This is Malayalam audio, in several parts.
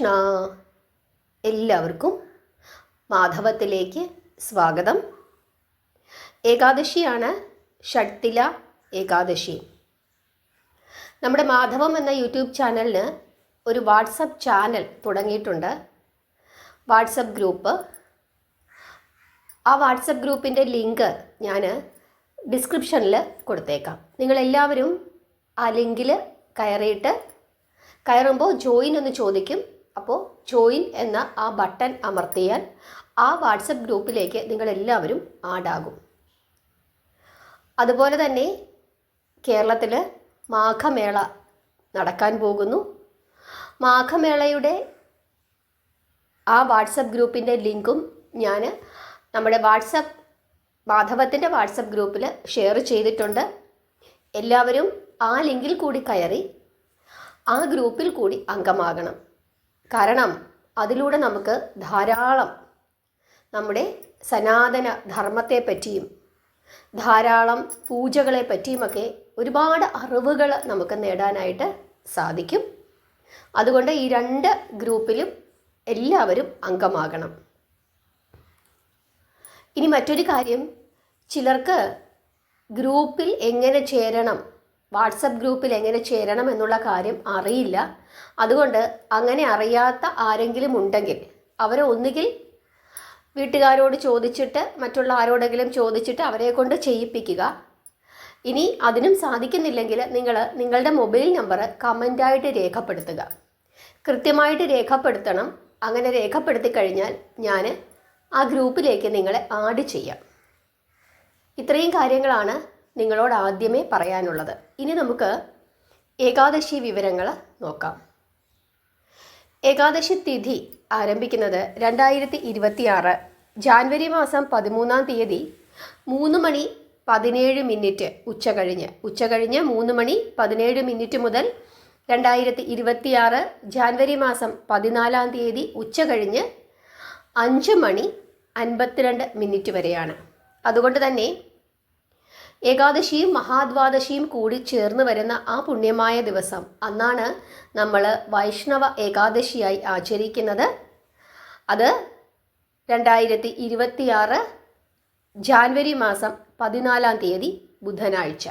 കൃഷ്ണ. എല്ലാവർക്കും മാധവത്തിലേക്ക് സ്വാഗതം. ഏകാദശിയാണ് ഷഡ്തില ഏകാദശി. നമ്മുടെ മാധവം എന്ന യൂട്യൂബ് ചാനലിന് ഒരു വാട്സപ്പ് ചാനൽ തുടങ്ങിയിട്ടുണ്ട്, വാട്സപ്പ് ഗ്രൂപ്പ്. ആ വാട്സപ്പ് ഗ്രൂപ്പിൻ്റെ ലിങ്ക് ഞാൻ ഡിസ്ക്രിപ്ഷനിൽ കൊടുത്തേക്കാം. നിങ്ങളെല്ലാവരും ആ ലിങ്കിൽ കയറുമ്പോൾ ജോയിൻ എന്ന് ചോദിക്കും. അപ്പോൾ ജോയിൻ എന്ന ആ ബട്ടൺ അമർത്തിയാൽ ആ വാട്സപ്പ് ഗ്രൂപ്പിലേക്ക് നിങ്ങളെല്ലാവരും ആഡാകും. അതുപോലെ തന്നെ കേരളത്തിൽ മാഘമേള നടക്കാൻ പോകുന്നു. മാഘമേളയുടെ ആ വാട്സപ്പ് ഗ്രൂപ്പിൻ്റെ ലിങ്കും ഞാൻ നമ്മുടെ മാധവത്തിൻ്റെ വാട്സപ്പ് ഗ്രൂപ്പിൽ ഷെയർ ചെയ്തിട്ടുണ്ട്. എല്ലാവരും ആ ലിങ്കിൽ കൂടി കയറി ആ ഗ്രൂപ്പിൽ കൂടി അംഗമാകണം. കാരണം അതിലൂടെ നമുക്ക് ധാരാളം നമ്മുടെ സനാതന ധർമ്മത്തെ പറ്റിയും ധാരാളം പൂജകളെ പറ്റിയുമൊക്കെ ഒരുപാട് അറിവുകൾ നമുക്ക് നേടാനായിട്ട് സാധിക്കും. അതുകൊണ്ട് ഈ 2 ഗ്രൂപ്പിലും എല്ലാവരും അംഗമാകണം. ഇനി മറ്റൊരു കാര്യം, ചിലർക്ക് ഗ്രൂപ്പിൽ എങ്ങനെ ചേരണം, വാട്സപ്പ് ഗ്രൂപ്പിൽ എങ്ങനെ ചേരണം എന്നുള്ള കാര്യം അറിയില്ല. അതുകൊണ്ട് അങ്ങനെ അറിയാത്ത ആരെങ്കിലും ഉണ്ടെങ്കിൽ അവരെ ഒന്നുകിൽ വീട്ടുകാരോട് ചോദിച്ചിട്ട് മറ്റുള്ള ആരോടെങ്കിലും ചോദിച്ചിട്ട് അവരെ കൊണ്ട് ചെയ്യിപ്പിക്കുക. ഇനി അതിനും സാധിക്കുന്നില്ലെങ്കിൽ നിങ്ങളുടെ മൊബൈൽ നമ്പർ കമൻ്റായിട്ട് രേഖപ്പെടുത്തുക. കൃത്യമായിട്ട് രേഖപ്പെടുത്തണം. അങ്ങനെ രേഖപ്പെടുത്തി കഴിഞ്ഞാൽ ഞാൻ ആ ഗ്രൂപ്പിലേക്ക് നിങ്ങളെ ആഡ് ചെയ്യാം. ഇത്രയും കാര്യങ്ങളാണ് നിങ്ങളോട് ആദ്യമേ പറയാനുള്ളത്. ഇനി നമുക്ക് ഏകാദശി വിവരങ്ങൾ നോക്കാം. ഏകാദശി തിഥി ആരംഭിക്കുന്നത് 2026 ജാനുവരി മാസം 13-ാം തീയതി 3:17 ഉച്ചകഴിഞ്ഞ് 3:17 മുതൽ 2026 ജാനുവരി മാസം 14-ാം തീയതി ഉച്ചകഴിഞ്ഞ് 5:52 വരെയാണ്. അതുകൊണ്ട് തന്നെ ഏകാദശിയും മഹാദ്വാദശിയും കൂടി ചേർന്ന് വരുന്ന ആ പുണ്യമായ ദിവസം അന്നാണ് നമ്മൾ വൈഷ്ണവ ഏകാദശിയായി ആചരിക്കുന്നത്. അത് 2026 ജാനുവരി മാസം 14-ാം തീയതി ബുധനാഴ്ച.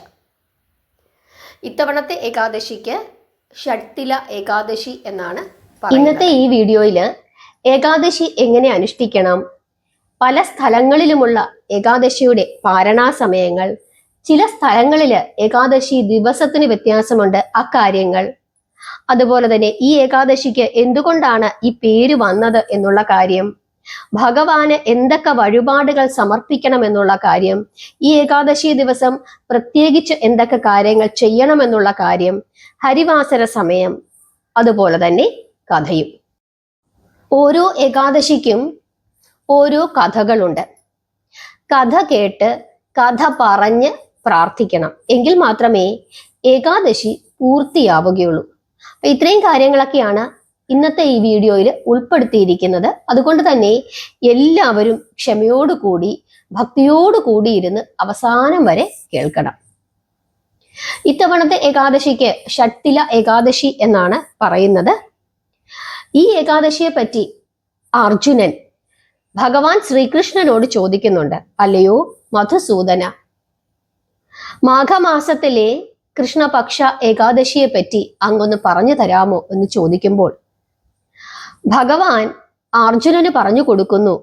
ഇത്തവണത്തെ ഏകാദശിക്ക് ഷഡ്തില ഏകാദശി എന്നാണ് പറയുന്നത്. ഇന്നത്തെ ഈ വീഡിയോയിൽ ഏകാദശി എങ്ങനെ അനുഷ്ഠിക്കണം, പല സ്ഥലങ്ങളിലുമുള്ള ഏകാദശിയുടെ പാരണാ സമയങ്ങൾ, ചില സ്ഥലങ്ങളിൽ ഏകാദശി ദിവസത്തിന് വ്യത്യാസമുണ്ട്, അക്കാര്യങ്ങൾ, അതുപോലെ തന്നെ ഈ ഏകാദശിക്ക് എന്തുകൊണ്ടാണ് ഈ പേര് വന്നത് എന്നുള്ള കാര്യം, ഭഗവാന് എന്തൊക്കെ വഴിപാടുകൾ സമർപ്പിക്കണം എന്നുള്ള കാര്യം, ഈ ഏകാദശി ദിവസം പ്രത്യേകിച്ച് എന്തൊക്കെ കാര്യങ്ങൾ ചെയ്യണമെന്നുള്ള കാര്യം, ഹരിവാസര സമയം, അതുപോലെ തന്നെ കഥയും. ഓരോ ഏകാദശിക്കും ഓരോ കഥകളുണ്ട്. കഥ കേട്ട് കഥ പറഞ്ഞ് പ്രാർത്ഥിക്കണം, എങ്കിൽ മാത്രമേ ഏകാദശി പൂർത്തിയാവുകയുള്ളൂ. അപ്പൊ ഇത്രയും കാര്യങ്ങളൊക്കെയാണ് ഇന്നത്തെ ഈ വീഡിയോയിൽ ഉൾപ്പെടുത്തിയിരിക്കുന്നത്. അതുകൊണ്ട് തന്നെ എല്ലാവരും ക്ഷമയോടുകൂടി ഭക്തിയോടുകൂടി ഇരുന്ന് അവസാനം വരെ കേൾക്കണം. ഇത്തവണത്തെ ഏകാദശിക്ക് ഷഡ്തില ഏകാദശി എന്നാണ് പറയുന്നത്. ഈ ഏകാദശിയെ പറ്റി അർജുനൻ ഭഗവാൻ ശ്രീകൃഷ്ണനോട് ചോദിക്കുന്നുണ്ട്, അല്ലയോ മധുസൂദന, മാഘമാസത്തിലെ കൃഷ്ണപക്ഷ ഏകാദശിയെ പറ്റി അങ്ങൊന്ന് പറഞ്ഞു തരാമോ എന്ന് ചോദിക്കുമ്പോൾ ഭഗവാൻ അർജുനന് പറഞ്ഞു കൊടുക്കുന്നു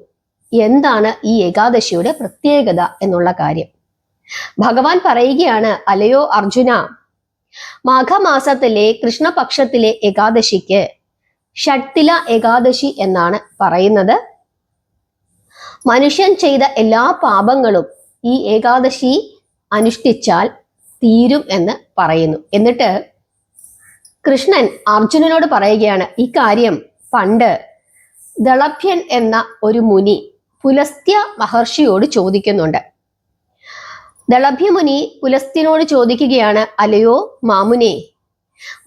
എന്താണ് ഈ ഏകാദശിയുടെ പ്രത്യേകത എന്നുള്ള കാര്യം. ഭഗവാൻ പറയുകയാണ്, അല്ലയോ അർജുന, മാഘമാസത്തിലെ കൃഷ്ണപക്ഷത്തിലെ ഏകാദശിക്ക് ഷഡ്തില ഏകാദശി എന്നാണ് പറയുന്നത്. മനുഷ്യൻ ചെയ്ത എല്ലാ പാപങ്ങളും ഈ ഏകാദശി അനുഷ്ഠിച്ചാൽ തീരും എന്ന് പറയുന്നു. എന്നിട്ട് കൃഷ്ണൻ അർജുനനോട് പറയുകയാണ്, ഈ കാര്യം പണ്ട് ദളഭ്യൻ എന്ന ഒരു മുനി പുലസ്ത്യ മഹർഷിയോട് ചോദിക്കുന്നുണ്ട്. ദളഭ്യമുനി പുലസ്ത്യനോട് ചോദിക്കുകയാണ്, അല്ലയോ മാമുനെ,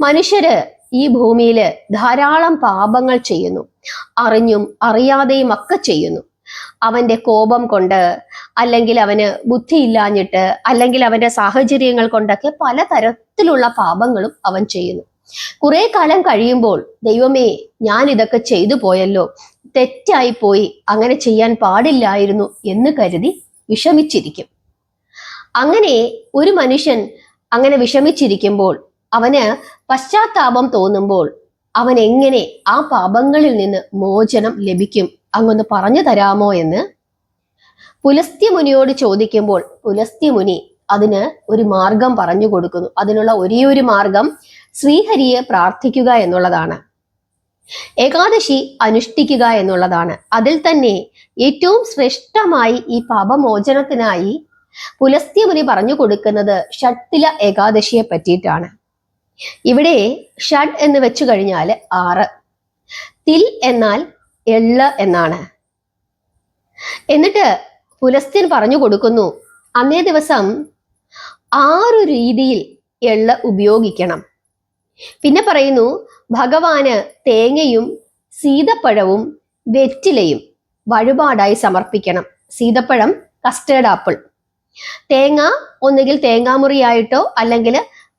മനുഷ്യര് ഈ ഭൂമിയിൽ ധാരാളം പാപങ്ങൾ ചെയ്യുന്നു, അറിഞ്ഞും അറിയാതെയും ഒക്കെ ചെയ്യുന്നു. അവന്റെ കോപം കൊണ്ട്, അല്ലെങ്കിൽ അവന് ബുദ്ധിയില്ലാഞ്ഞിട്ട്, അല്ലെങ്കിൽ അവന്റെ സാഹചര്യങ്ങൾ കൊണ്ടൊക്കെ പലതരത്തിലുള്ള പാപങ്ങളും അവൻ ചെയ്യുന്നു. കുറെ കാലം കഴിയുമ്പോൾ ദൈവമേ, ഞാൻ ഇതൊക്കെ ചെയ്തു പോയല്ലോ, തെറ്റായി പോയി, അങ്ങനെ ചെയ്യാൻ പാടില്ലായിരുന്നു എന്ന് കരുതി വിഷമിച്ചിരിക്കും. അങ്ങനെ ഒരു മനുഷ്യൻ അങ്ങനെ വിഷമിച്ചിരിക്കുമ്പോൾ, അവന് പശ്ചാത്താപം തോന്നുമ്പോൾ, അവൻ എങ്ങനെ ആ പാപങ്ങളിൽ നിന്ന് മോചനം ലഭിക്കും? അങ്ങൊന്ന് പറഞ്ഞു തരാമോ എന്ന് പുലസ്ത്യമുനിയോട് ചോദിക്കുമ്പോൾ പുലസ്ത്യമുനി അതിന് ഒരു മാർഗം പറഞ്ഞു കൊടുക്കുന്നു. അതിനുള്ള ഒരേ ഒരു മാർഗം ശ്രീഹരിയെ പ്രാർത്ഥിക്കുക എന്നുള്ളതാണ്, ഏകാദശി അനുഷ്ഠിക്കുക എന്നുള്ളതാണ്. അതിൽ തന്നെ ഏറ്റവും ശ്രേഷ്ഠമായി ഈ പാപമോചനത്തിനായി പുലസ്ത്യമുനി പറഞ്ഞു കൊടുക്കുന്നത് ഷഡ്തില ഏകാദശിയെ പറ്റിയിട്ടാണ്. ഇവിടെ ഷഡ് എന്ന് വെച്ചു കഴിഞ്ഞാൽ 6, തിൽ എന്നാൽ എള്ള് എന്നാണ്. എന്നിട്ട് പുലസ്ത്യൻ പറഞ്ഞു കൊടുക്കുന്നു, അന്നേ ദിവസം 6 രീതിയിൽ എള്ള് ഉപയോഗിക്കണം. പിന്നെ പറയുന്നു, ഭഗവാന് തേങ്ങയും സീതപ്പഴവും വെറ്റിലയും വഴിപാടായി സമർപ്പിക്കണം. സീതപ്പഴം കസ്റ്റേർഡ് ആപ്പിൾ, തേങ്ങ ഒന്നുകിൽ തേങ്ങാമുറിയായിട്ടോ അല്ലെങ്കിൽ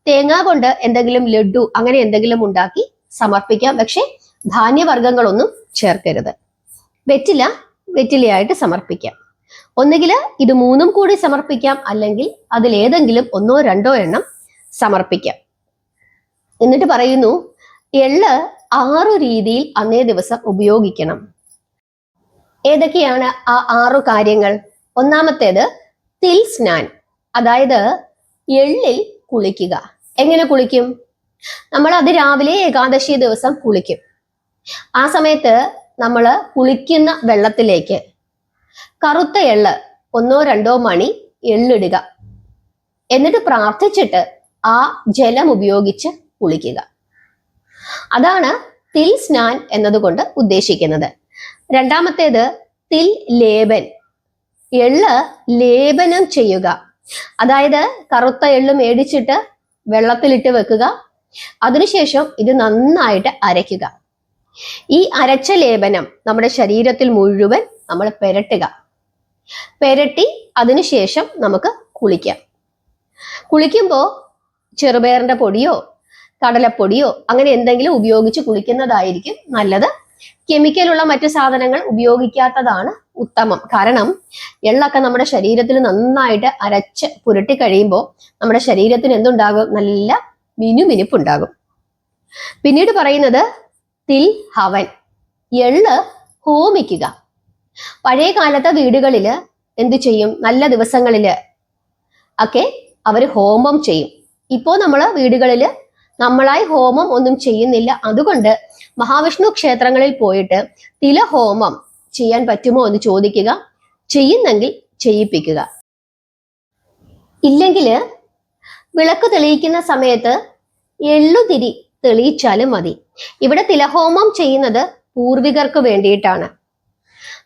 തേങ്ങ കൊണ്ട് എന്തെങ്കിലും ലഡു അങ്ങനെ എന്തെങ്കിലും ഉണ്ടാക്കി സമർപ്പിക്കാം. പക്ഷെ ധാന്യവർഗ്ഗങ്ങളൊന്നും ചേർക്കരുത്. വെറ്റിലയായിട്ട് സമർപ്പിക്കാം. ഒന്നുകിൽ ഇത് 3 കൂടി സമർപ്പിക്കാം, അല്ലെങ്കിൽ അതിലേതെങ്കിലും 1 or 2 എണ്ണം സമർപ്പിക്കാം. എന്നിട്ട് പറയുന്നു, എള്ള് 6 രീതിയിൽ അന്നേ ദിവസം ഉപയോഗിക്കണം. ഏതൊക്കെയാണ് ആ 6 കാര്യങ്ങൾ? ഒന്നാമത്തേത് തിൽ സ്നാൻ, അതായത് എള്ളിൽ കുളിക്കുക. എങ്ങനെ കുളിക്കും? നമ്മൾ അതിരാവിലെ ഏകാദശി ദിവസം കുളിക്കും. ആ സമയത്ത് നമ്മൾ കുളിക്കുന്ന വെള്ളത്തിലേക്ക് കറുത്ത എള്ള് 1 or 2 മണി എള്ളിടുക. എന്നിട്ട് പ്രാർത്ഥിച്ചിട്ട് ആ ജലം ഉപയോഗിച്ച് കുളിക്കുക. അതാണ് തിൽ സ്നാൻ എന്നതുകൊണ്ട് ഉദ്ദേശിക്കുന്നത്. രണ്ടാമത്തേത് തിൽ ലേപൻ, എള്ള് ലേപനം ചെയ്യുക. അതായത് കറുത്ത എള്ള് മേടിച്ചിട്ട് വെള്ളത്തിലിട്ട് വെക്കുക, അതിനുശേഷം ഇത് നന്നായിട്ട് അരയ്ക്കുക. ഈ അരച്ച ലേപനം നമ്മുടെ ശരീരത്തിൽ മുഴുവൻ നമ്മൾ പെരട്ടി അതിനുശേഷം നമുക്ക് കുളിക്കാം. കുളിക്കുമ്പോൾ ചെറുപയറിന്റെ പൊടിയോ കടലപ്പൊടിയോ അങ്ങനെ എന്തെങ്കിലും ഉപയോഗിച്ച് കുളിക്കുന്നതായിരിക്കും നല്ലത്. കെമിക്കലുള്ള മറ്റു സാധനങ്ങൾ ഉപയോഗിക്കാത്തതാണ് ഉത്തമം. കാരണം എള്ളൊക്കെ നമ്മുടെ ശരീരത്തിൽ നന്നായിട്ട് അരച്ച് പുരട്ടി കഴിയുമ്പോൾ നമ്മുടെ ശരീരത്തിന് എന്തുണ്ടാകും? നല്ല മിനുമിനുപ്പുണ്ടാകും. പിന്നീട് പറയുന്നത് തിൽ ഹവൻ, എള്ള് ഹോമിക്കുക. പഴയ കാലത്തെ വീടുകളില് എന്തു ചെയ്യും? നല്ല ദിവസങ്ങളില് ഒക്കെ അവർ ഹോമം ചെയ്യും. ഇപ്പോൾ നമ്മൾ വീടുകളിൽ നമ്മളായി ഹോമം ഒന്നും ചെയ്യുന്നില്ല. അതുകൊണ്ട് മഹാവിഷ്ണു ക്ഷേത്രങ്ങളിൽ പോയിട്ട് തിലഹോമം ചെയ്യാൻ പറ്റുമോ എന്ന് ചോദിക്കുക. ചെയ്യുന്നെങ്കിൽ ചെയ്യിപ്പിക്കുക. ഇല്ലെങ്കിൽ വിളക്ക് തെളിയിക്കുന്ന സമയത്ത് എള്ളുതിരി തെളിയിച്ചാലും മതി. ഇവിടെ തിലഹോമം ചെയ്യുന്നത് പൂർവികർക്ക് വേണ്ടിയിട്ടാണ്.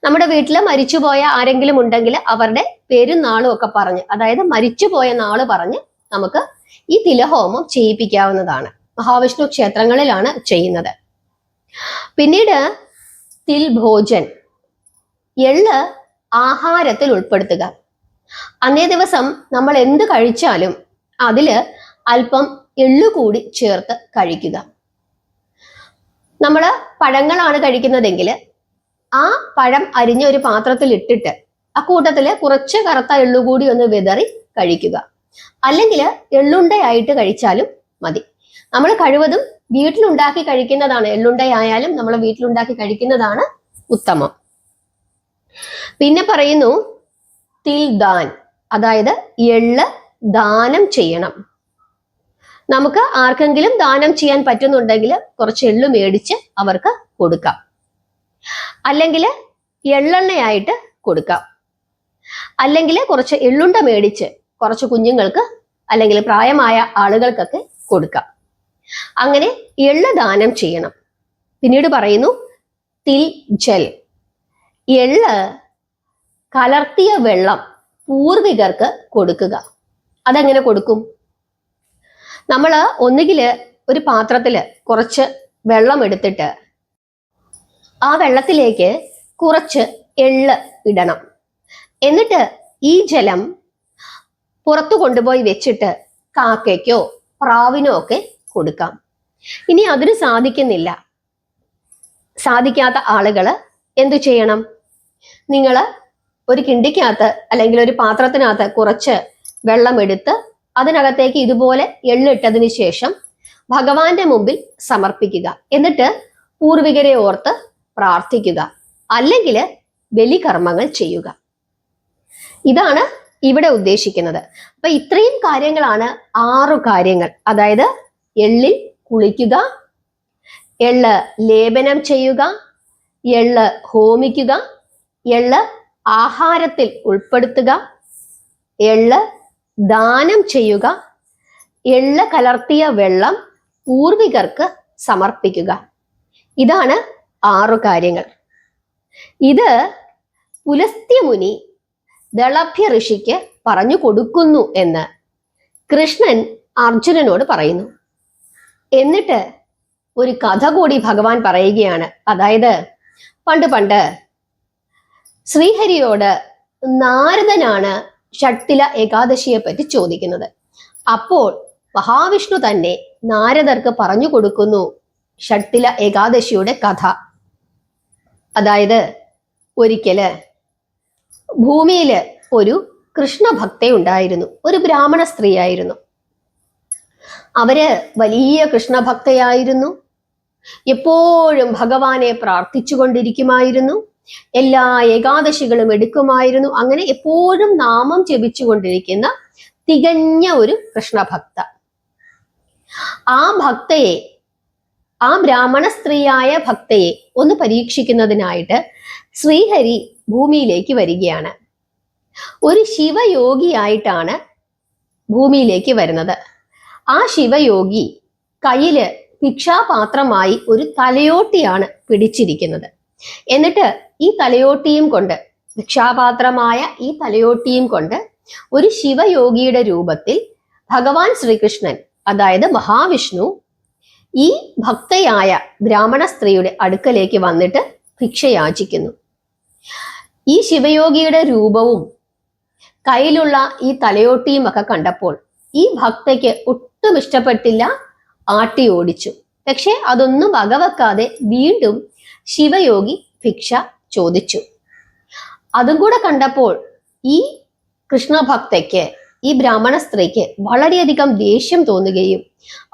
നമ്മുടെ വീട്ടിൽ മരിച്ചുപോയ ആരെങ്കിലും ഉണ്ടെങ്കിൽ അവരുടെ പേരും നാളും ഒക്കെ പറഞ്ഞ്, അതായത് മരിച്ചുപോയ നാള് പറഞ്ഞ് നമുക്ക് ഈ തിലഹോമം ചെയ്യിപ്പിക്കാവുന്നതാണ്. മഹാവിഷ്ണു ക്ഷേത്രങ്ങളിലാണ് ചെയ്യുന്നത്. പിന്നീട് തിൽ ഭോജൻ, എള്ള് ആഹാരത്തിൽ ഉൾപ്പെടുത്തുക. അന്നേ ദിവസം നമ്മൾ എന്ത് കഴിച്ചാലും അതില് അല്പം എള്ളു കൂടി ചേർത്ത് കഴിക്കുക. നമ്മൾ പഴങ്ങളാണ് കഴിക്കുന്നതെങ്കിൽ ആ പഴം അരിഞ്ഞ ഒരു പാത്രത്തിൽ ഇട്ടിട്ട് ആ കൂട്ടത്തില് കുറച്ച് കറുത്ത എള്ളു കൂടി ഒന്ന് വിതറി കഴിക്കുക. അല്ലെങ്കിൽ എള്ളുണ്ടയായിട്ട് കഴിച്ചാലും മതി. നമ്മൾ കഴിവതും വീട്ടിലുണ്ടാക്കി കഴിക്കുന്നതാണ്, എള്ളുണ്ടയായാലും നമ്മൾ വീട്ടിലുണ്ടാക്കി കഴിക്കുന്നതാണ് ഉത്തമം. പിന്നെ പറയുന്നു തിൽ ദാൻ, അതായത് എള്ള് ദാനം ചെയ്യണം. നമുക്ക് ആർക്കെങ്കിലും ദാനം ചെയ്യാൻ പറ്റുന്നുണ്ടെങ്കിൽ കുറച്ച് എള്ളു മേടിച്ച് അവർക്ക് കൊടുക്കാം, അല്ലെങ്കിൽ എള്ളെണ്ണയായിട്ട് കൊടുക്കാം, അല്ലെങ്കിൽ കുറച്ച് എള്ളുണ്ട മേടിച്ച് കുറച്ച് കുഞ്ഞുങ്ങൾക്ക് അല്ലെങ്കിൽ പ്രായമായ ആളുകൾക്കൊക്കെ കൊടുക്കാം. അങ്ങനെ എള്ള് ദാനം ചെയ്യണം. പിന്നീട് പറയുന്നു തിൽ ജൽ, എള്ള് കലർത്തിയ വെള്ളം പൂർവികർക്ക് കൊടുക്കുക. അതെങ്ങനെ കൊടുക്കും? നമ്മൾ ഒന്നുകിൽ ഒരു പാത്രത്തിൽ കുറച്ച് വെള്ളം എടുത്തിട്ട് ആ വെള്ളത്തിലേക്ക് കുറച്ച് എള്ള് ഇടണം. എന്നിട്ട് ഈ ജലം പുറത്തു കൊണ്ടുപോയി വെച്ചിട്ട് കാക്കയ്ക്കോ പ്രാവിനോ ഒക്കെ കൊടുക്കാം. ഇനി അതിന് സാധിക്കാത്ത ആളുകൾ എന്തു ചെയ്യണം? നിങ്ങൾ ഒരു കിണ്ടിക്കകത്ത് അല്ലെങ്കിൽ ഒരു പാത്രത്തിനകത്ത് കുറച്ച് വെള്ളം എടുത്ത് അതിനകത്തേക്ക് ഇതുപോലെ എള്ളിട്ടതിന് ശേഷം ഭഗവാന്റെ മുമ്പിൽ സമർപ്പിക്കുക. എന്നിട്ട് പൂർവികരെ ഓർത്ത് പ്രാർത്ഥിക്കുക, അല്ലെങ്കിൽ ബലികർമ്മങ്ങൾ ചെയ്യുക. ഇതാണ് ഇവിടെ ഉദ്ദേശിക്കുന്നത്. അപ്പൊ ഇത്രയും കാര്യങ്ങളാണ് 6 കാര്യങ്ങൾ. അതായത് എള്ളിൽ കുളിക്കുക, എള്ള് ലേപനം ചെയ്യുക, എള്ള് ഹോമിക്കുക, എള്ള് ആഹാരത്തിൽ ഉൾപ്പെടുത്തുക, എള്ള് ദാനം ചെയ്യുക, എള്ള് കലർത്തിയ വെള്ളം പൂർവികർക്ക് സമർപ്പിക്കുക. ഇതാണ് 6 കാര്യങ്ങൾ. ഇത് പുലസ്ത്യമുനി ദളഭ്യ ഋഷിക്ക് പറഞ്ഞു കൊടുക്കുന്നു എന്ന് കൃഷ്ണൻ അർജുനനോട് പറയുന്നു. എന്നിട്ട് ഒരു കഥ കൂടി ഭഗവാൻ പറയുകയാണ്. അതായത് പണ്ട് ശ്രീഹരിയോട് നാരദനാണ് ഷട്ടില ഏകാദശിയെ പറ്റി ചോദിക്കുന്നത്. അപ്പോൾ മഹാവിഷ്ണു തന്നെ നാരദർക്ക് പറഞ്ഞു കൊടുക്കുന്നു ഷട്ടില ഏകാദശിയുടെ കഥ. അതായത് ഒരിക്കല് ഭൂമിയില് ഒരു കൃഷ്ണഭക്തയുണ്ടായിരുന്നു. ഒരു ബ്രാഹ്മണ സ്ത്രീയായിരുന്നു. അവര് വലിയ കൃഷ്ണഭക്തയായിരുന്നു. എപ്പോഴും ഭഗവാനെ പ്രാർത്ഥിച്ചു കൊണ്ടിരിക്കുമായിരുന്നു. എല്ലാ ഏകാദശികളും എടുക്കുമായിരുന്നു. അങ്ങനെ എപ്പോഴും നാമം ജപിച്ചുകൊണ്ടിരിക്കുന്ന തികഞ്ഞ ഒരു കൃഷ്ണഭക്ത. ആ ബ്രാഹ്മണ സ്ത്രീയായ ഭക്തയെ ഒന്ന് പരീക്ഷിക്കുന്നതിനായിട്ട് ശ്രീഹരി ഭൂമിയിലേക്ക് വരികയാണ്. ഒരു ശിവയോഗിയായിട്ടാണ് ഭൂമിയിലേക്ക് വരുന്നത്. ആ ശിവയോഗി കയ്യില് ഭിക്ഷാപാത്രമായി ഒരു തലയോട്ടിയാണ് പിടിച്ചിരിക്കുന്നത്. എന്നിട്ട് ഈ തലയോട്ടിയും കൊണ്ട്, ഭിക്ഷാപാത്രമായ ഈ തലയോട്ടിയും കൊണ്ട് ഒരു ശിവയോഗിയുടെ രൂപത്തിൽ ഭഗവാൻ ശ്രീകൃഷ്ണൻ, അതായത് മഹാവിഷ്ണു, ഈ ഭക്തയായ ബ്രാഹ്മണ സ്ത്രീയുടെ അടുക്കലേക്ക് വന്നിട്ട് ഭിക്ഷയാചിക്കുന്നു. ഈ ശിവയോഗിയുടെ രൂപവും കയ്യിലുള്ള ഈ തലയോട്ടിയും ഒക്കെ കണ്ടപ്പോൾ ഈ ഭക്തയ്ക്ക് ഒട്ടും ഇഷ്ടപ്പെട്ടില്ല, ആട്ടി ഓടിച്ചു. പക്ഷെ അതൊന്നും വകവെക്കാതെ വീണ്ടും ശിവയോഗി ഭിക്ഷ ചോദിച്ചു. അതും കൂടെ കണ്ടപ്പോൾ ഈ കൃഷ്ണഭക്തയ്ക്ക്, ഈ ബ്രാഹ്മണ സ്ത്രീക്ക് വളരെയധികം ദേഷ്യം തോന്നുകയും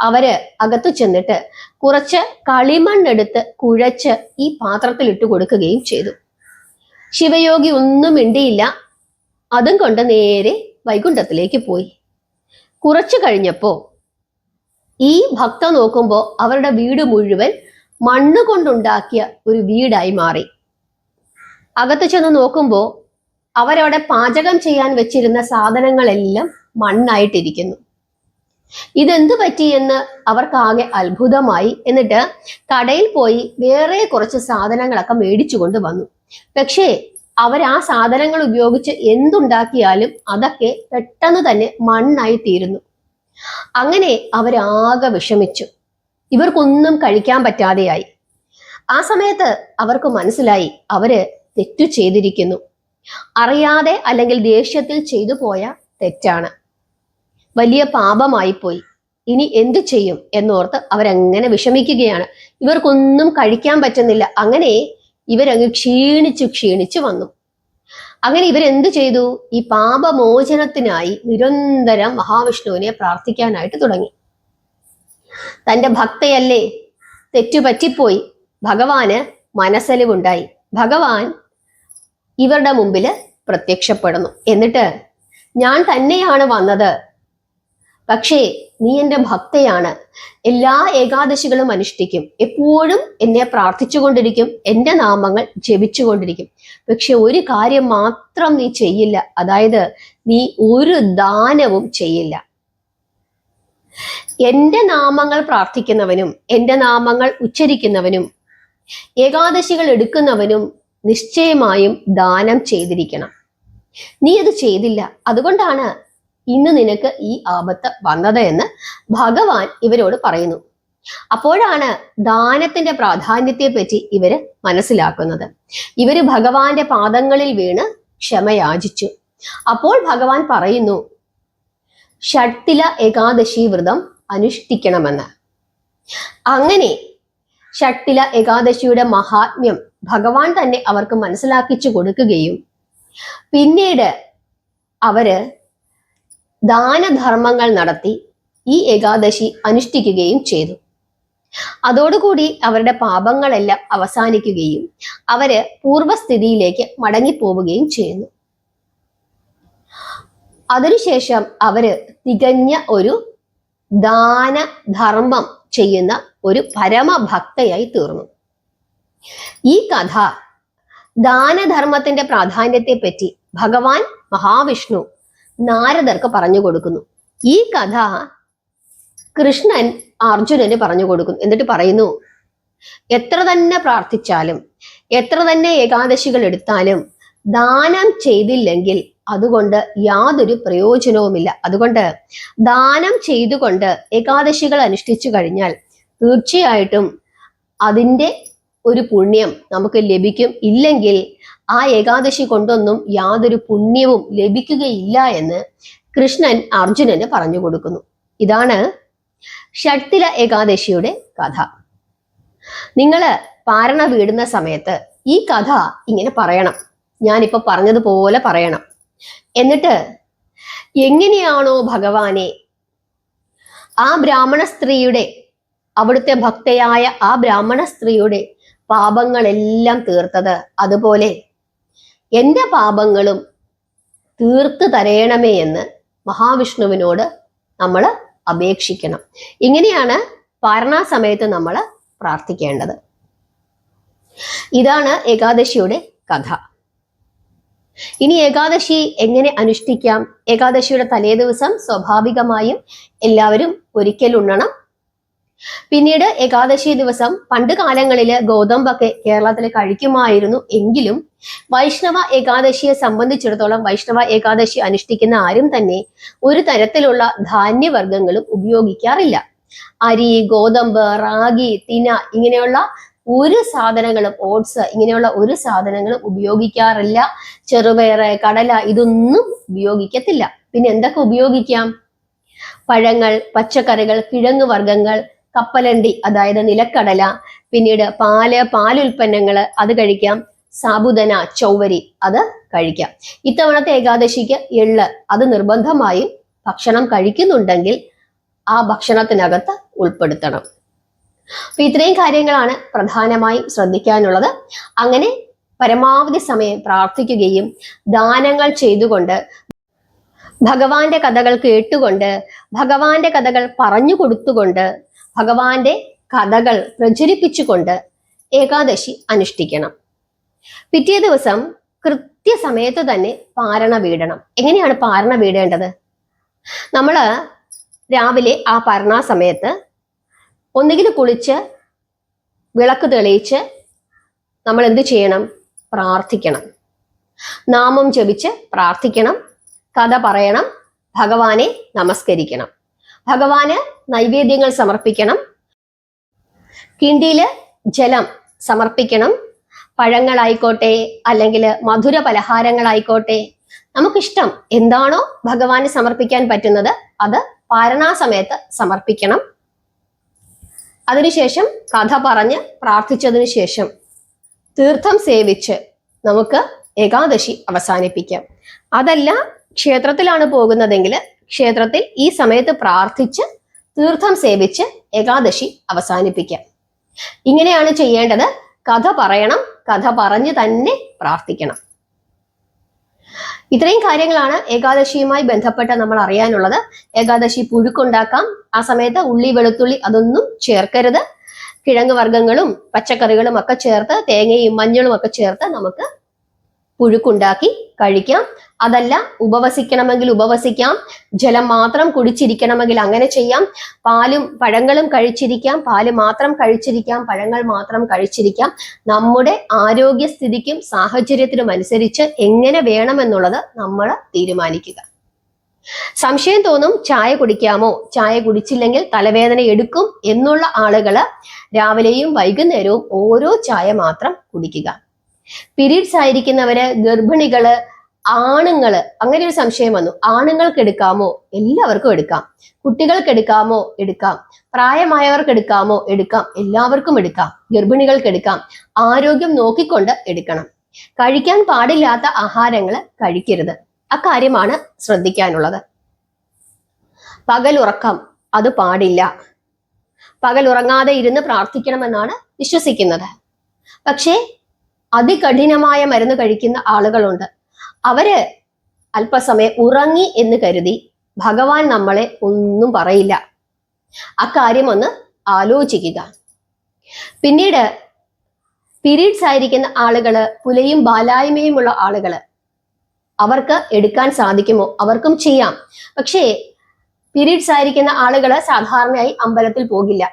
അവര് അകത്തു ചെന്നിട്ട് കുറച്ച് കളിമണ്ണെടുത്ത് കുഴച്ച് ഈ പാത്രത്തിൽ ഇട്ട് കൊടുക്കുകയും ചെയ്തു. ശിവയോഗി ഒന്നും മിണ്ടിയില്ല. അതും കൊണ്ട് നേരെ വൈകുണ്ഠത്തിലേക്ക് പോയി. കുറച്ചു കഴിഞ്ഞപ്പോ ഈ ഭക്ത നോക്കുമ്പോ അവരുടെ വീട് മുഴുവൻ മണ്ണ് കൊണ്ടുണ്ടാക്കിയ ഒരു വീടായി മാറി. അകത്ത് ചെന്ന് നോക്കുമ്പോ അവരവിടെ പാചകം ചെയ്യാൻ വെച്ചിരുന്ന സാധനങ്ങളെല്ലാം മണ്ണായിട്ടിരിക്കുന്നു. ഇതെന്തു പറ്റിയെന്ന് അവർക്കാകെ അത്ഭുതമായി. എന്നിട്ട് കടയിൽ പോയി വേറെ കുറച്ച് സാധനങ്ങളൊക്കെ മേടിച്ചു കൊണ്ട് വന്നു. പക്ഷേ അവർ ആ സാധനങ്ങൾ ഉപയോഗിച്ച് എന്തുണ്ടാക്കിയാലും അതൊക്കെ പെട്ടെന്ന് തന്നെ മണ്ണായി തീരുന്നു. അങ്ങനെ അവരാകെ വിഷമിച്ചു. ഇവർക്കൊന്നും കഴിക്കാൻ പറ്റാതെയായി. ആ സമയത്ത് അവർക്ക് മനസ്സിലായി അവര് തെറ്റു ചെയ്തിരിക്കുന്നു. അറിയാതെ അല്ലെങ്കിൽ ദേഷ്യത്തിൽ ചെയ്തു പോയ തെറ്റാണ്. വലിയ പാപമായി പോയി. ഇനി എന്തു ചെയ്യും എന്നോർത്ത് അവരങ്ങനെ വിഷമിക്കുകയാണ്. ഇവർക്കൊന്നും കഴിക്കാൻ പറ്റുന്നില്ല. അങ്ങനെ ഇവരങ്ങ് ക്ഷീണിച്ചു വന്നു. അങ്ങനെ ഇവരെന്തു ചെയ്തു? ഈ പാപമോചനത്തിനായി നിരന്തരം മഹാവിഷ്ണുവിനെ പ്രാർത്ഥിക്കാനായിട്ട് തുടങ്ങി. തന്റെ ഭക്തയല്ലേ, തെറ്റുപറ്റിപ്പോയി. ഭഗവാന് മനസ്സലിവുണ്ടായി. ഭഗവാൻ ഇവരുടെ മുമ്പില് പ്രത്യക്ഷപ്പെടുന്നു. എന്നിട്ട്, ഞാൻ തന്നെയാണ് വന്നത്, പക്ഷേ നീ എൻ്റെ ഭക്തയാണ്, എല്ലാ ഏകാദശികളും അനുഷ്ഠിക്കും, എപ്പോഴും എന്നെ പ്രാർത്ഥിച്ചുകൊണ്ടിരിക്കും, എൻ്റെ നാമങ്ങൾ ജപിച്ചുകൊണ്ടിരിക്കും. പക്ഷെ ഒരു കാര്യം മാത്രം നീ ചെയ്യില്ല. അതായത് നീ ഒരു ദാനവും ചെയ്യില്ല. എൻ്റെ നാമങ്ങൾ പ്രാർത്ഥിക്കുന്നവനും എൻ്റെ നാമങ്ങൾ ഉച്ചരിക്കുന്നവനും ഏകാദശികൾ എടുക്കുന്നവനും നിശ്ചയമായും ദാനം ചെയ്തിരിക്കണം. നീ അത് ചെയ്തില്ല. അതുകൊണ്ടാണ് ഇന്ന് നിനക്ക് ഈ ആപത്ത് വന്നത് എന്ന് ഭഗവാൻ ഇവരോട് പറയുന്നു. അപ്പോഴാണ് ദാനത്തിന്റെ പ്രാധാന്യത്തെ പറ്റി ഇവര് മനസ്സിലാക്കുന്നത്. ഇവര് ഭഗവാന്റെ പാദങ്ങളിൽ വീണ് ക്ഷമയാചിച്ചു. അപ്പോൾ ഭഗവാൻ പറയുന്നു, ഷട്ടില ഏകാദശി വ്രതം അനുഷ്ഠിക്കണമെന്ന്. അങ്ങനെ ഷട്ടില ഏകാദശിയുടെ മഹാത്മ്യം ഭഗവാൻ തന്നെ അവർക്ക് മനസ്സിലാക്കിച്ചു കൊടുക്കുകയും പിന്നീട് അവര് ദാനധർമ്മങ്ങൾ നടത്തി ഈ ഏകാദശി അനുഷ്ഠിക്കുകയും ചെയ്തു. അതോടുകൂടി അവരുടെ പാപങ്ങളെല്ലാം അവസാനിക്കുകയും അവര് പൂർവസ്ഥിതിയിലേക്ക് മടങ്ങിപ്പോവുകയും ചെയ്യുന്നു. അതിനുശേഷം അവര് തികഞ്ഞ ഒരു ദാനധർമ്മം ചെയ്യുന്ന ഒരു പരമഭക്തയായി തീർന്നു. ഈ കഥ ദാനധർമ്മത്തിന്റെ പ്രാധാന്യത്തെ പറ്റി ഭഗവാൻ മഹാവിഷ്ണു നാരദർക്ക് പറഞ്ഞു കൊടുക്കുന്നു. ഈ കഥ കൃഷ്ണൻ അർജുനന് പറഞ്ഞു കൊടുക്കുന്നു. എന്നിട്ട് പറയുന്നു, എത്ര തന്നെ പ്രാർത്ഥിച്ചാലും എത്ര തന്നെ ഏകാദശികൾ എടുത്താലും ദാനം ചെയ്തില്ലെങ്കിൽ അതുകൊണ്ട് യാതൊരു പ്രയോജനവുമില്ല. അതുകൊണ്ട് ദാനം ചെയ്തുകൊണ്ട് ഏകാദശികൾ അനുഷ്ഠിച്ചു കഴിഞ്ഞാൽ തീർച്ചയായിട്ടും അതിൻ്റെ ഒരു പുണ്യം നമുക്ക് ലഭിക്കും. ഇല്ലെങ്കിൽ ആ ഏകാദശി കൊണ്ടൊന്നും യാതൊരു പുണ്യവും ലഭിക്കുകയില്ല എന്ന് കൃഷ്ണൻ അർജുനന് പറഞ്ഞു കൊടുക്കുന്നു. ഇതാണ് ഷട്ടില ഏകാദശിയുടെ കഥ. നിങ്ങൾ പാരണ വീടുന്ന സമയത്ത് ഈ കഥ ഇങ്ങനെ പറയണം, ഞാനിപ്പോ പറഞ്ഞതുപോലെ പറയണം. എന്നിട്ട് എങ്ങനെയാണോ ഭഗവാനെ ആ ബ്രാഹ്മണ സ്ത്രീയുടെ, അവിടുത്തെ ഭക്തയായ ആ ബ്രാഹ്മണ സ്ത്രീയുടെ പാപങ്ങളെല്ലാം തീർത്തത്, അതുപോലെ എൻ്റെ പാപങ്ങളും തീർത്തു തരയണമേ എന്ന് മഹാവിഷ്ണുവിനോട് നമ്മൾ അപേക്ഷിക്കണം. ഇങ്ങനെയാണ് പാരണ സമയത്ത് നമ്മൾ പ്രാർത്ഥിക്കേണ്ടത്. ഇതാണ് ഏകാദശിയുടെ കഥ. ഇനി ഏകാദശി എങ്ങനെ അനുഷ്ഠിക്കാം? ഏകാദശിയുടെ തലേ ദിവസം സ്വാഭാവികമായും എല്ലാവരും ഒരിക്കൽ ഉണ്ണണം. പിന്നീട് ഏകാദശി ദിവസം പണ്ട് കാലങ്ങളിൽ ഗോതമ്പൊക്കെ കേരളത്തിൽ കഴിക്കുമായിരുന്നു. എങ്കിലും വൈഷ്ണവ ഏകാദശിയെ സംബന്ധിച്ചിടത്തോളം വൈഷ്ണവ ഏകാദശി അനുഷ്ഠിക്കുന്ന ആരും തന്നെ ഒരു തരത്തിലുള്ള ധാന്യവർഗ്ഗങ്ങളും ഉപയോഗിക്കാറില്ല. അരി, ഗോതമ്പ്, റാഗി, തിന ഇങ്ങനെയുള്ള ഒരു സാധനങ്ങളും, ഓട്സ് ഇങ്ങനെയുള്ള ഒരു സാധനങ്ങളും ഉപയോഗിക്കാറില്ല. ചെറുപയറ്, കടല ഇതൊന്നും ഉപയോഗിക്കത്തില്ല. പിന്നെ എന്തൊക്കെ ഉപയോഗിക്കാം? പഴങ്ങൾ, പച്ചക്കറികൾ, കിഴങ്ങ് വർഗ്ഗങ്ങൾ, കപ്പലണ്ടി അതായത് നിലക്കടല, പിന്നീട് പാലുൽപ്പന്നങ്ങൾ അത് കഴിക്കാം. സാബുദന, ചൗവരി അത് കഴിക്കാം. ഇത്തവണത്തെ ഏകാദശിക്ക് എള്ള് അത് നിർബന്ധമായും ഭക്ഷണം കഴിക്കുന്നുണ്ടെങ്കിൽ ആ ഭക്ഷണത്തിനകത്ത് ഉൾപ്പെടുത്തണം. അപ്പൊ ഇത്രയും കാര്യങ്ങളാണ് പ്രധാനമായും ശ്രദ്ധിക്കാനുള്ളത്. അങ്ങനെ പരമാവധി സമയം പ്രാർത്ഥിക്കുകയും ദാനങ്ങൾ ചെയ്തുകൊണ്ട് ഭഗവാന്റെ കഥകൾ കേട്ടുകൊണ്ട് ഭഗവാന്റെ കഥകൾ പറഞ്ഞു കൊടുത്തുകൊണ്ട് ഭഗവാന്റെ കഥകൾ പ്രചരിപ്പിച്ചുകൊണ്ട് ഏകാദശി അനുഷ്ഠിക്കണം. പിറ്റേ ദിവസം കൃത്യസമയത്ത് തന്നെ പാരണ വീടണം. എങ്ങനെയാണ് പാരണ വീടേണ്ടത്? നമ്മൾ രാവിലെ ആ പാരണ സമയത്ത് ഒന്നുകിൽ കുളിച്ച് വിളക്ക് തെളിയിച്ച് നമ്മൾ എന്ത് ചെയ്യണം? പ്രാർത്ഥിക്കണം. നാമം ജപിച്ച് പ്രാർത്ഥിക്കണം, കഥ പറയണം, ഭഗവാനെ നമസ്കരിക്കണം, ഭഗവാന് നൈവേദ്യങ്ങൾ സമർപ്പിക്കണം, കിണ്ടിയില് ജലം സമർപ്പിക്കണം. പഴങ്ങളായിക്കോട്ടെ അല്ലെങ്കിൽ മധുര പലഹാരങ്ങളായിക്കോട്ടെ, നമുക്കിഷ്ടം എന്താണോ ഭഗവാന് സമർപ്പിക്കാൻ പറ്റുന്നത് അത് പാരണാ സമയത്ത് സമർപ്പിക്കണം. അതിനുശേഷം കഥ പറഞ്ഞ് പ്രാർത്ഥിച്ചതിനു ശേഷം തീർത്ഥം സേവിച്ച് നമുക്ക് ഏകാദശി അവസാനിപ്പിക്കാം. അതല്ല ക്ഷേത്രത്തിലാണ് പോകുന്നതെങ്കിൽ ക്ഷേത്രത്തിൽ ഈ സമയത്ത് പ്രാർത്ഥിച്ച് തീർത്ഥം സേവിച്ച് ഏകാദശി അവസാനിപ്പിക്കാം. ഇങ്ങനെയാണ് ചെയ്യേണ്ടത്. കഥ പറയണം, കഥ പറഞ്ഞ് തന്നെ പ്രാർത്ഥിക്കണം. ഇത്രയും കാര്യങ്ങളാണ് ഏകാദശിയുമായി ബന്ധപ്പെട്ട് നമ്മൾ അറിയാനുള്ളത്. ഏകാദശി പുഴുക്കുണ്ടാക്കാം. ആ സമയത്ത് ഉള്ളി, വെളുത്തുള്ളി അതൊന്നും ചേർക്കരുത്. കിഴങ്ങ് വർഗ്ഗങ്ങളും പച്ചക്കറികളും ഒക്കെ ചേർത്ത് തേങ്ങയും മഞ്ഞളും ഒക്കെ ചേർത്ത് നമുക്ക് പുഴുക്കുണ്ടാക്കി കഴിക്കാം. അതല്ല ഉപവസിക്കണമെങ്കിൽ ഉപവസിക്കാം, ജലം മാത്രം കുടിച്ചിരിക്കണമെങ്കിൽ അങ്ങനെ ചെയ്യാം. പാലും പഴങ്ങളും കഴിച്ചിരിക്കാം, പാല് മാത്രം കഴിച്ചിരിക്കാം, പഴങ്ങൾ മാത്രം കഴിച്ചിരിക്കാം. നമ്മുടെ ആരോഗ്യസ്ഥിതിക്കും സാഹചര്യത്തിനും അനുസരിച്ച് എങ്ങനെ വേണമെന്നുള്ളത് നമ്മൾ തീരുമാനിക്കുക. സംശയം തോന്നും, ചായ കുടിക്കാമോ, ചായ കുടിച്ചില്ലെങ്കിൽ തലവേദന എടുക്കും എന്നുള്ള ആളുകള് രാവിലെയും വൈകുന്നേരവും ഓരോ ചായ മാത്രം കുടിക്കുക. പീരീഡ്സ് ആയിരിക്കുന്നവര്, ഗർഭിണികള്, ആണുങ്ങൾ, അങ്ങനെ ഒരു സംശയം വന്നു, ആണുങ്ങൾക്ക് എടുക്കാമോ? എല്ലാവർക്കും എടുക്കാം. കുട്ടികൾക്ക് എടുക്കാമോ? എടുക്കാം. പ്രായമായവർക്ക് എടുക്കാമോ? എടുക്കാം. എല്ലാവർക്കും എടുക്കാം. ഗർഭിണികൾക്ക് എടുക്കാം. ആരോഗ്യം നോക്കിക്കൊണ്ട് എടുക്കണം. കഴിക്കാൻ പാടില്ലാത്ത ആഹാരങ്ങൾ കഴിക്കരുത്. അക്കാര്യമാണ് ശ്രദ്ധിക്കാനുള്ളത്. പകലുറക്കം അത് പാടില്ല. പകൽ ഉറങ്ങാതെ ഇരുന്ന് പ്രാർത്ഥിക്കണമെന്നാണ് വിശ്വസിക്കുന്നത്. പക്ഷേ അതികഠിനമായ മരുന്ന് കഴിക്കുന്ന ആളുകളുണ്ട്. അവര് അല്പസമയം ഉറങ്ങി എന്ന് കരുതി ഭഗവാൻ നമ്മളെ ഒന്നും പറയില്ല. അക്കാര്യം ഒന്ന് ആലോചിക്കുക. പിന്നീട് പീരീഡ്സ് ആയിരിക്കുന്ന ആളുകള്, പുലയും ബാലായ്മയുമുള്ള ആളുകള്, അവർക്ക് എടുക്കാൻ സാധിക്കുമോ? അവർക്കും ചെയ്യാം. പക്ഷേ പീരീഡ്സ് ആയിരിക്കുന്ന ആളുകള് സാധാരണയായി അമ്പലത്തിൽ പോകില്ല.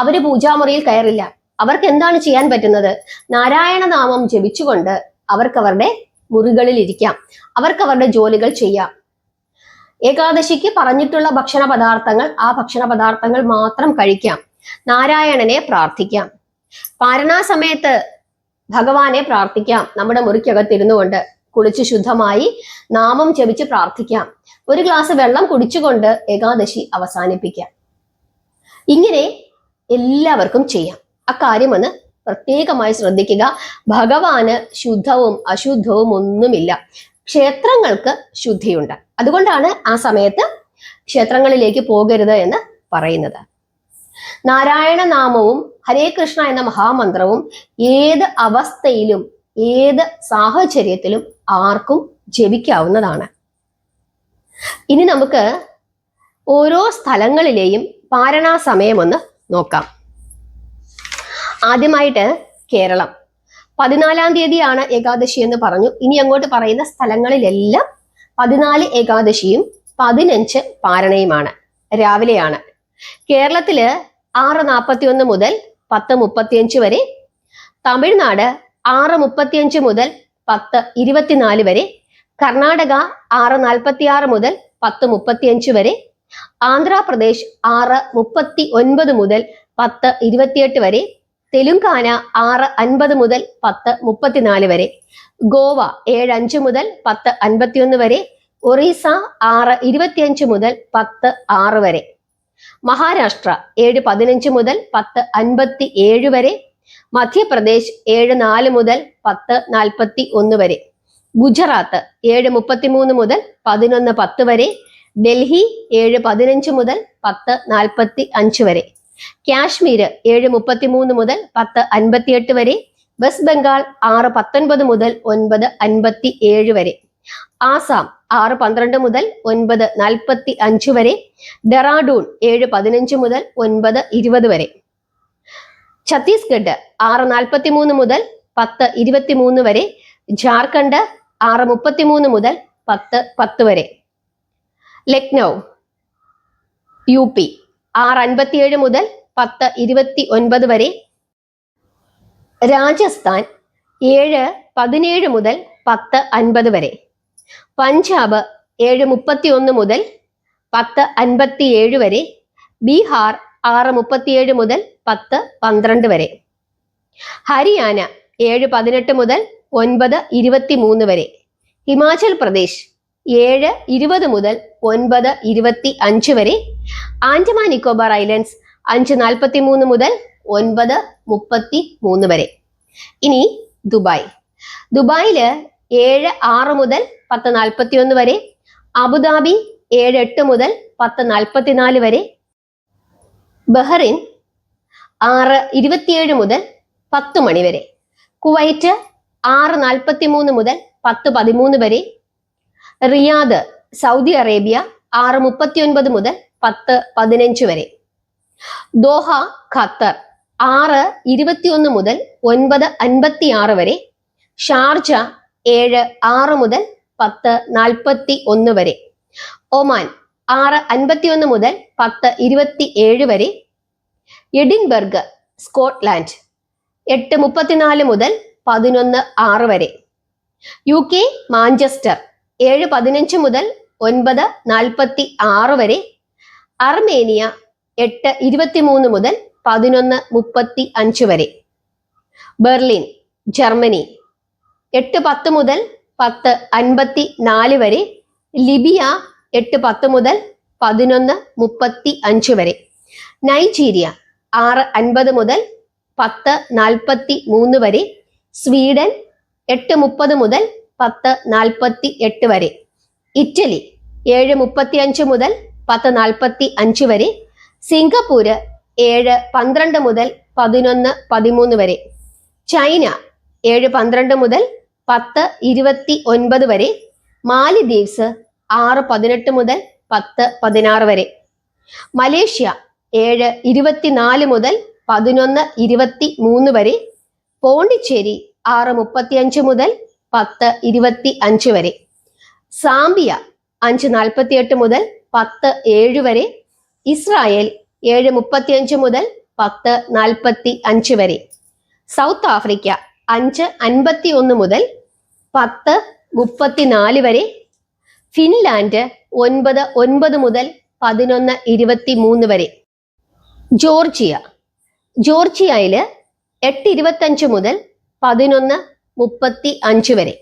അവര് പൂജാമുറിയിൽ കയറില്ല. അവർക്ക് എന്താണ് ചെയ്യാൻ പറ്റുന്നത്? നാരായണ നാമം ജപിച്ചുകൊണ്ട് അവർക്കവരുടെ മുറികളിൽ ഇരിക്കാം. അവർക്കവരുടെ ജോലികൾ ചെയ്യാം. ഏകാദശിക്ക് പറഞ്ഞിട്ടുള്ള ഭക്ഷണ പദാർത്ഥങ്ങൾ, ആ ഭക്ഷണ പദാർത്ഥങ്ങൾ മാത്രം കഴിക്കാം. നാരായണനെ പ്രാർത്ഥിക്കാം. പാരണാ സമയത്ത് ഭഗവാനെ പ്രാർത്ഥിക്കാം. നമ്മുടെ മുറിക്കകത്തിരുന്നു കൊണ്ട് കുളിച്ച് ശുദ്ധമായി നാമം ജപിച്ച് പ്രാർത്ഥിക്കാം. ഒരു ഗ്ലാസ് വെള്ളം കുടിച്ചുകൊണ്ട് ഏകാദശി അവസാനിപ്പിക്കാം. ഇങ്ങനെ എല്ലാവർക്കും ചെയ്യാം. അക്കാര്യം ഒന്ന് പ്രത്യേകമായി ശ്രദ്ധിക്കുക. ഭഗവാന് ശുദ്ധവും അശുദ്ധവും ഒന്നുമില്ല. ക്ഷേത്രങ്ങൾക്ക് ശുദ്ധിയുണ്ട്. അതുകൊണ്ടാണ് ആ സമയത്ത് ക്ഷേത്രങ്ങളിലേക്ക് പോകരുത് എന്ന് പറയുന്നത്. നാരായണ നാമവും ഹരേ കൃഷ്ണ എന്ന മഹാമന്ത്രവും ഏത് അവസ്ഥയിലും ഏത് സാഹചര്യത്തിലും ആർക്കും ജപിക്കാവുന്നതാണ്. ഇനി നമുക്ക് ഓരോ സ്ഥലങ്ങളിലെയും പാരണാ സമയം ഒന്ന് നോക്കാം. ആദ്യമായിട്ട് കേരളം. 14 തീയതിയാണ് ഏകാദശി എന്ന് പറഞ്ഞു. ഇനി അങ്ങോട്ട് പറയുന്ന സ്ഥലങ്ങളിലെല്ലാം 14 ഏകാദശിയും 15 പാരണയുമാണ്. രാവിലെയാണ്. കേരളത്തില് 6:41 മുതൽ 10:35 വരെ. തമിഴ്നാട് 6:35 മുതൽ 10:24 വരെ. കർണാടക 6:46 മുതൽ 10:35 വരെ. ആന്ധ്രാപ്രദേശ് 6:39 മുതൽ 10:28 വരെ. തെലുങ്കാന 6:50 മുതൽ 10:34 വരെ. ഗോവ 7:05 മുതൽ 10:51 വരെ. ഒറീസ 6:25 മുതൽ 10:06 വരെ. മഹാരാഷ്ട്ര 7:15 മുതൽ 10:57 വരെ. മധ്യപ്രദേശ് 7:04 മുതൽ 10:41 വരെ. ഗുജറാത്ത് 7:33 മുതൽ 11:10 വരെ. ഡൽഹി 7:15 മുതൽ 10:45 വരെ. കാശ്മീർ 7:33 മുതൽ 10:58 വരെ. വെസ്റ്റ് ബംഗാൾ 6:19 മുതൽ 9:57 വരെ. ആസാം 6:12 മുതൽ 9:45 വരെ. ഡെറാഡൂൺ 7:15 മുതൽ 9:20 വരെ. ഛത്തീസ്ഗഡ് 6:43 മുതൽ 10:23 വരെ. ജാർഖണ്ഡ് 6:33 മുതൽ 10:10 വരെ. ലക്നൗ UP 6:57 മുതൽ 10:29 വരെ. രാജസ്ഥാൻ 7:17 മുതൽ 10:50 വരെ. പഞ്ചാബ് 7:31 മുതൽ 10:57 വരെ. ബീഹാർ 6:37 മുതൽ 10:12 വരെ. ഹരിയാന 7:18 മുതൽ 9:23 വരെ. ഹിമാചൽ പ്രദേശ് 7:20 മുതൽ 9:25 വരെ. ആൻഡമാൻ നിക്കോബാർ ഐലൻഡ്സ് 5:43 മുതൽ 9:33 വരെ. ഇനി ദുബായ്. ദുബായില് 7:06 മുതൽ 10:41 വരെ. അബുദാബി 7:08 മുതൽ 10:44 വരെ. ബഹ്റിൻ 6:27 മുതൽ 10 മണി വരെ. കുവൈറ്റ് 6:43 മുതൽ 10:13 വരെ. റിയാദ് സൗദി അറേബ്യ 6:39 മുതൽ 10:15 വരെ. ദോഹ ഖത്തർ 6:21 മുതൽ 9:56 വരെ. ഷാർജ 7:06 മുതൽ 10:41 വരെ. ഒമാൻ 6:51 മുതൽ 10:27 വരെ. എഡിൻബർഗ് സ്കോട്ട്ലാൻഡ് 8:34 മുതൽ 11:06 വരെ. UK മാഞ്ചസ്റ്റർ 7:15 മുതൽ 9:46 വരെ. അർമേനിയ 8:23 മുതൽ 11:35 വരെ. ബെർലിൻ ജർമ്മനി 8:10 മുതൽ 10:54 വരെ, ലിബിയ 8:10 മുതൽ 11:35 വരെ, നൈജീരിയ 6:50 മുതൽ 10:43 വരെ, സ്വീഡൻ 8:30 മുതൽ 10:48 വരെ, ഇറ്റലി 7:35 മുതൽ 10:45 വരെ, സിംഗപ്പൂര് 7:12 മുതൽ 11:13 വരെ, ചൈന 7:12 മുതൽ 10:29 വരെ, മാലിദ്വീപ്സ് 6:18 മുതൽ 10:16 വരെ, മലേഷ്യ 7:24 മുതൽ 11:23 വരെ, പോണ്ടിച്ചേരി 6:35 മുതൽ 10:25 വരെ, സാംബിയ 5:48 മുതൽ 10:07 വരെ, ഇസ്രായേൽ 7:35 മുതൽ 10:45 വരെ, സൗത്ത് ആഫ്രിക്ക 5:51 മുതൽ 10:34 വരെ, ഫിൻലാൻഡ് 9:09 മുതൽ 11:23 വരെ, ജോർജിയയിൽ 8:25 മുതൽ 11:35 വരെ,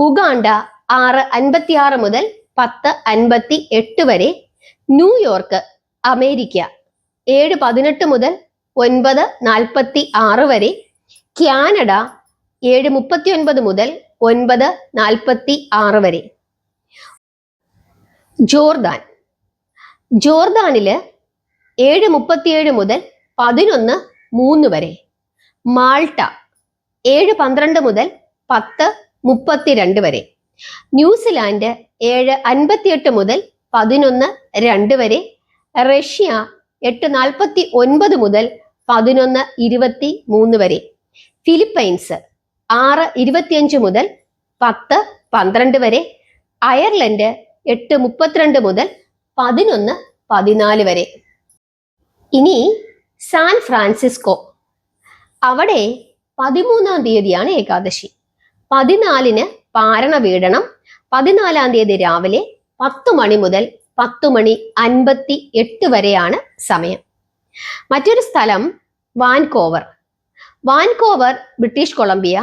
ഉഗാണ്ട 6:56 മുതൽ 10:58 വരെ, ന്യൂയോർക്ക് അമേരിക്ക 7:18 മുതൽ 9:46 വരെ, കാനഡ 7:39 മുതൽ 9:46 വരെ, ജോർദാനില് 7:37 മുതൽ 11:03 വരെ, മാൾട്ട 7:12 മുതൽ 10:32 വരെ, ന്യൂസിലാൻഡ് 7:58 മുതൽ 11:02 വരെ, റഷ്യ 8:49 മുതൽ 11:23 വരെ, ഫിലിപ്പൈൻസ് 6:25 മുതൽ 10:12 വരെ, അയർലൻഡ് 8:32 മുതൽ 11:14 വരെ. ഇനി സാൻ ഫ്രാൻസിസ്കോ, അവിടെ 13-ാം തീയതിയാണ് ഏകാദശി, 14-ന് പാരണ വീടണം, 14-ാം തീയതി രാവിലെ 10 മണി മുതൽ 10:58 വരെയാണ് സമയം. മറ്റൊരു സ്ഥലം വാൻകോവർ, ബ്രിട്ടീഷ് കൊളംബിയ,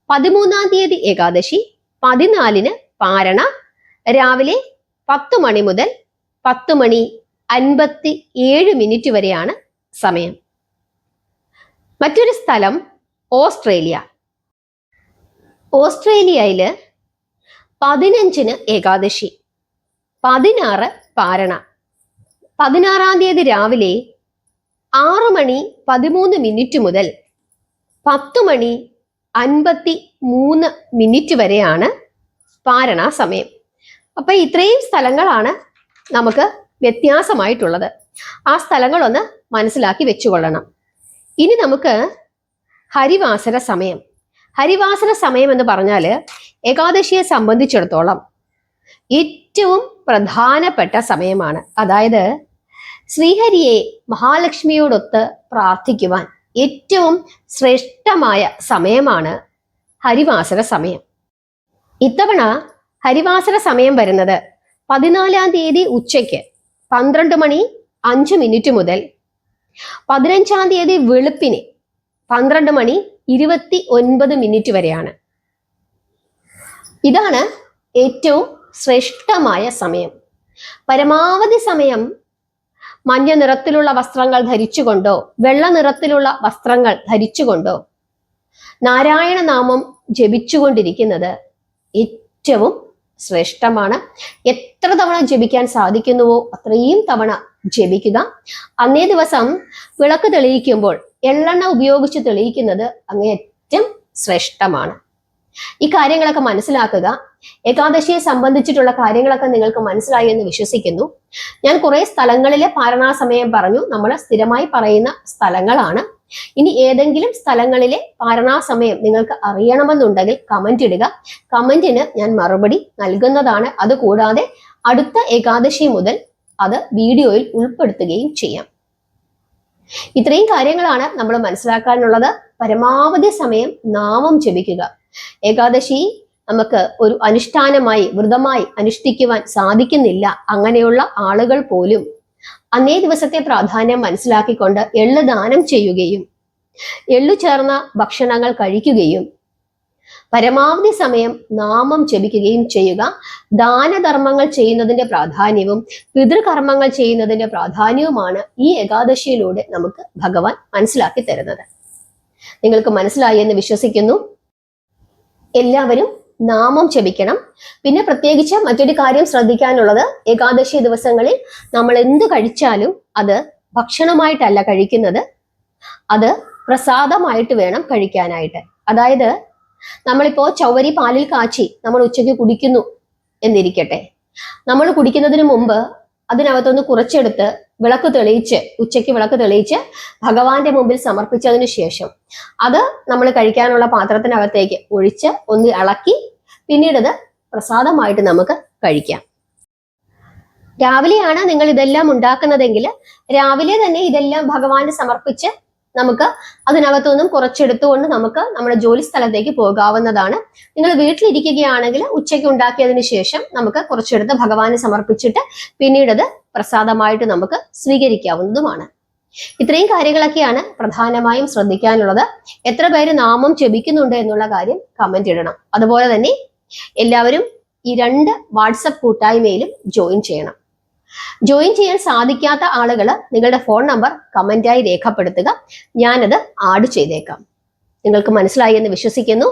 13-ാം തീയതി ഏകാദശി, 14-ന് പാരണ, രാവിലെ 10 മണി മുതൽ 10:57 വരെയാണ് സമയം. മറ്റൊരു സ്ഥലം ഓസ്ട്രേലിയയില് 15-ന് ഏകാദശി, 16 പാരണ, 16-ാം തീയതി രാവിലെ 6:13 മുതൽ 10:53 വരെയാണ് പാരണ സമയം. അപ്പൊ ഇത്രയും സ്ഥലങ്ങളാണ് നമുക്ക് വ്യത്യാസമായിട്ടുള്ളത്. ആ സ്ഥലങ്ങളൊന്ന് മനസ്സിലാക്കി വെച്ചുകൊള്ളണം. ഇനി നമുക്ക് ഹരിവാസര സമയം എന്ന് പറഞ്ഞാൽ ഏകാദശിയെ സംബന്ധിച്ചിടത്തോളം ഏറ്റവും പ്രധാനപ്പെട്ട സമയമാണ്. അതായത് ശ്രീഹരിയെ മഹാലക്ഷ്മിയോടൊത്ത് പ്രാർത്ഥിക്കുവാൻ ഏറ്റവും ശ്രേഷ്ഠമായ സമയമാണ് ഹരിവാസര സമയം. ഇത്തവണ ഹരിവാസര സമയം വരുന്നത് 14-ാം തീയതി ഉച്ചയ്ക്ക് 12:05 മുതൽ 15-ാം തീയതി വെളുപ്പിന് 12:29 വരെയാണ്. ഇതാണ് ഏറ്റവും ശ്രേഷ്ഠമായ സമയം. പരമാവധി സമയം മഞ്ഞ നിറത്തിലുള്ള വസ്ത്രങ്ങൾ ധരിച്ചുകൊണ്ടോ വെള്ള നിറത്തിലുള്ള വസ്ത്രങ്ങൾ ധരിച്ചുകൊണ്ടോ നാരായണ നാമം ജപിച്ചുകൊണ്ടിരിക്കുന്നത് ഏറ്റവും ശ്രേഷ്ഠമാണ്. എത്ര തവണ ജപിക്കാൻ സാധിക്കുന്നുവോ അത്രയും തവണ ജപിക്കുക. അന്നേ ദിവസം വിളക്ക് തെളിയിക്കുമ്പോൾ എള്ളെണ്ണ ഉപയോഗിച്ച് തെളിയിക്കുന്നത് അങ്ങേയറ്റം ശ്രേഷ്ഠമാണ്. ഈ കാര്യങ്ങളൊക്കെ മനസ്സിലാക്കുക. ഏകാദശിയെ സംബന്ധിച്ചിട്ടുള്ള കാര്യങ്ങളൊക്കെ നിങ്ങൾക്ക് മനസ്സിലായി എന്ന് വിശ്വസിക്കുന്നു. ഞാൻ കുറെ സ്ഥലങ്ങളിലെ പാരണാ സമയം പറഞ്ഞു, നമ്മൾ സ്ഥിരമായി പറയുന്ന സ്ഥലങ്ങളാണ്. ഇനി ഏതെങ്കിലും സ്ഥലങ്ങളിലെ പാരണാ സമയം നിങ്ങൾക്ക് അറിയണമെന്നുണ്ടെങ്കിൽ കമന്റ് ഇടുക. കമന്റിന് ഞാൻ മറുപടി നൽകുന്നതാണ്. അതുകൂടാതെ അടുത്ത ഏകാദശി മുതൽ അത് വീഡിയോയിൽ ഉൾപ്പെടുത്തുകയും ചെയ്യാം. ഇത്രയും കാര്യങ്ങളാണ് നമ്മൾ മനസ്സിലാക്കാനുള്ളത്. പരമാവധി സമയം നാമം ജപിക്കുക. ഏകാദശി നമുക്ക് ഒരു അനുഷ്ഠാനമായി വ്രതമായി അനുഷ്ഠിക്കുവാൻ സാധിക്കുന്നില്ല. അങ്ങനെയുള്ള ആളുകൾ പോലും അന്നേ ദിവസത്തെ പ്രാധാന്യം മനസ്സിലാക്കിക്കൊണ്ട് എള്ള് ദാനം ചെയ്യുകയും എള്ളു ചേർന്ന ഭക്ഷണങ്ങൾ കഴിക്കുകയും പരമാവധി സമയം നാമം ജപിക്കുകയും ചെയ്യുക. ദാനധർമ്മങ്ങൾ ചെയ്യുന്നതിന്റെ പ്രാധാന്യവും പിതൃകർമ്മങ്ങൾ ചെയ്യുന്നതിന്റെ പ്രാധാന്യവുമാണ് ഈ ഏകാദശിയിലൂടെ നമുക്ക് ഭഗവാൻ മനസ്സിലാക്കി തരുന്നത്. നിങ്ങൾക്ക് മനസ്സിലായി എന്ന് വിശ്വസിക്കുന്നു. എല്ലാവരും നാമം ജപിക്കണം. പിന്നെ പ്രത്യേകിച്ച് മറ്റൊരു കാര്യം ശ്രദ്ധിക്കാനുള്ളത്, ഏകാദശി ദിവസങ്ങളിൽ നമ്മൾ എന്ത് കഴിച്ചാലും അത് ഭക്ഷണമായിട്ടല്ല കഴിക്കുന്നത്, അത് പ്രസാദമായിട്ട് വേണം കഴിക്കാനായിട്ട്. അതായത് നമ്മളിപ്പോ ചൗവരി പാലിൽ കാച്ചി നമ്മൾ ഉച്ചയ്ക്ക് കുടിക്കുന്നു എന്നിരിക്കട്ടെ. നമ്മൾ കുടിക്കുന്നതിന് മുമ്പ് അതിനകത്തൊന്ന് കുറച്ചെടുത്ത് ഉച്ചയ്ക്ക് വിളക്ക് തെളിയിച്ച് ഭഗവാന്റെ മുമ്പിൽ സമർപ്പിച്ചതിന് ശേഷം അത് നമ്മൾ കഴിക്കാനുള്ള പാത്രത്തിനകത്തേക്ക് ഒഴിച്ച് ഒന്ന് ഇളക്കി പിന്നീട് അത് പ്രസാദമായിട്ട് നമുക്ക് കഴിക്കാം. രാവിലെയാണ് നിങ്ങൾ ഇതെല്ലാം ഉണ്ടാക്കുന്നതെങ്കിൽ രാവിലെ തന്നെ ഇതെല്ലാം ഭഗവാന് സമർപ്പിച്ച് നമുക്ക് അതിനകത്തുനിന്നും കുറച്ചെടുത്തുകൊണ്ട് നമുക്ക് നമ്മുടെ ജോലി സ്ഥലത്തേക്ക് പോകാവുന്നതാണ്. നിങ്ങൾ വീട്ടിലിരിക്കുകയാണെങ്കിൽ ഉച്ചയ്ക്ക് ഉണ്ടാക്കിയതിന് ശേഷം നമുക്ക് കുറച്ചെടുത്ത് ഭഗവാന് സമർപ്പിച്ചിട്ട് പിന്നീട് അത് പ്രസാദമായിട്ട് നമുക്ക് സ്വീകരിക്കാവുന്നതുമാണ്. ഇത്രയും കാര്യങ്ങളൊക്കെയാണ് പ്രധാനമായും ശ്രദ്ധിക്കാനുള്ളത്. എത്ര പേര് നാമം ജപിക്കുന്നുണ്ട് എന്നുള്ള കാര്യം കമന്റ് ഇടണം. അതുപോലെ തന്നെ എല്ലാവരും ഈ 2 വാട്സപ്പ് കൂട്ടായ്മയിലും ജോയിൻ ചെയ്യണം. ജോയിൻ ചെയ്യാൻ സാധിക്കാത്ത ആളുകൾ നിങ്ങളുടെ ഫോൺ നമ്പർ കമന്റായി രേഖപ്പെടുത്തുക. ഞാനത് ആഡ് ചെയ്തേക്കാം. നിങ്ങൾക്ക് മനസ്സിലായി എന്ന് വിശ്വസിക്കുന്നു.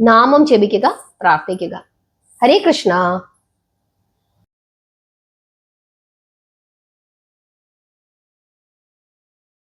നാമം ജപിക്കുക, പ്രാർത്ഥിക്കുക. ഹരേ കൃഷ്ണ.